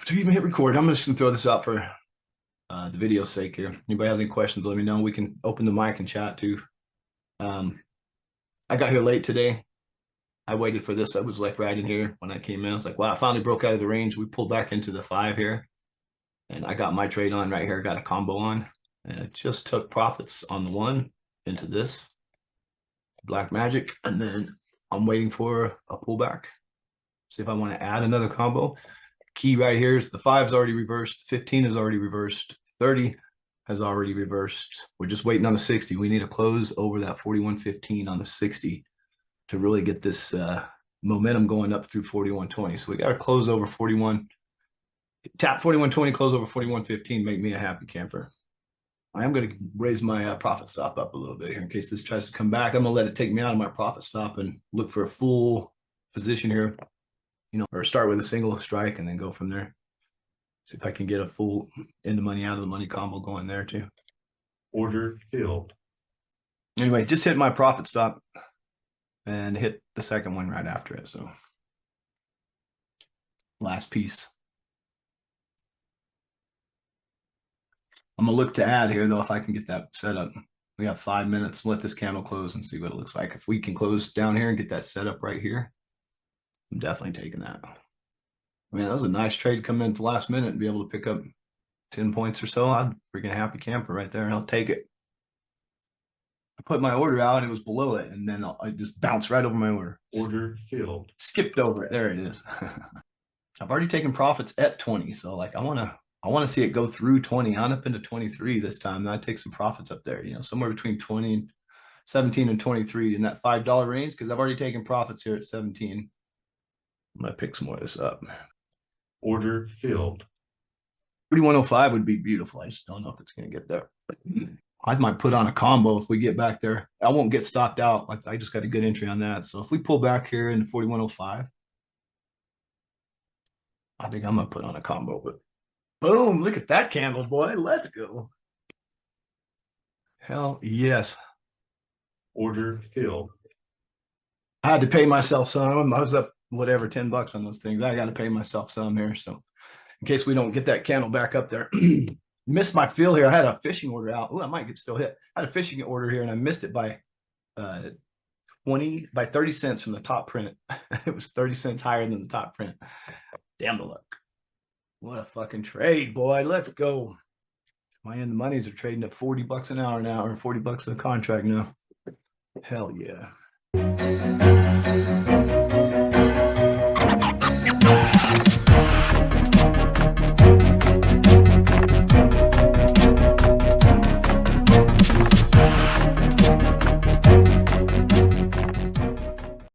to even hit record, I'm just gonna throw this out for the video's sake here. Anybody has any questions, let me know. We can open the mic and chat too. I got here late today. I waited for this. I was like right in here when I came in. I was like, wow, I finally broke out of the range. We pulled back into the 5 here. And I got my trade on right here. Got a combo on. And it just took profits on the 1 into this black magic. And then I'm waiting for a pullback. See if I want to add another combo. Key right here is the 5's already reversed. 15 is already reversed. 30 has already reversed. We're just waiting on the 60. We need to close over that 41.15 on the 60 to really get this momentum going up through 41.20. So we got to close over 41. Tap 41.20, close over 41.15. Make me a happy camper. I am going to raise my profit stop up a little bit here in case this tries to come back. I'm going to let it take me out of my profit stop and look for a full position here, you know, or start with a single strike and then go from there. See if I can get a full in the money, out of the money combo going there too. Order filled. Anyway, just hit my profit stop and hit the second one right after it. So last piece. I'm gonna look to add here though, if I can get that set up. We have 5 minutes. Let this candle close and see what it looks like. If we can close down here and get that set up right here, I'm definitely taking that. Man, that was a nice trade coming in at the last minute and be able to pick up 10 points or so. I'm freaking happy camper right there, and I'll take it. I put my order out and it was below it, and then I just bounced right over my order. Order filled. Skipped over it. There it is. I've already taken profits at 20, so like I want to see it go through 20 on up into 23 this time. And I take some profits up there, you know, somewhere between 20 and 17 and 23 in that $5 range, because I've already taken profits here at 17. I'm gonna pick some more of this up. Order filled. 3105 would be beautiful. I just don't know if it's going to get there. I might put on a combo if we get back there. I won't get stopped out. Like I just got a good entry on that. So if we pull back here into 4105, I think I'm going to put on a combo. But boom, look at that candle, boy. Let's go. Hell yes. Order filled. I had to pay myself some. I was up whatever, $10 on those things. I got to pay myself some here. So in case we don't get that candle back up there. Missed my fill here. I had a fishing order out. Oh, I might get still hit. I had a fishing order here and I missed it by 30 cents from the top print. It was 30 cents higher than the top print. Damn the luck. What a fucking trade, boy. Let's go. My in the monies are trading at $40 an hour now, or $40 a contract now. Hell yeah.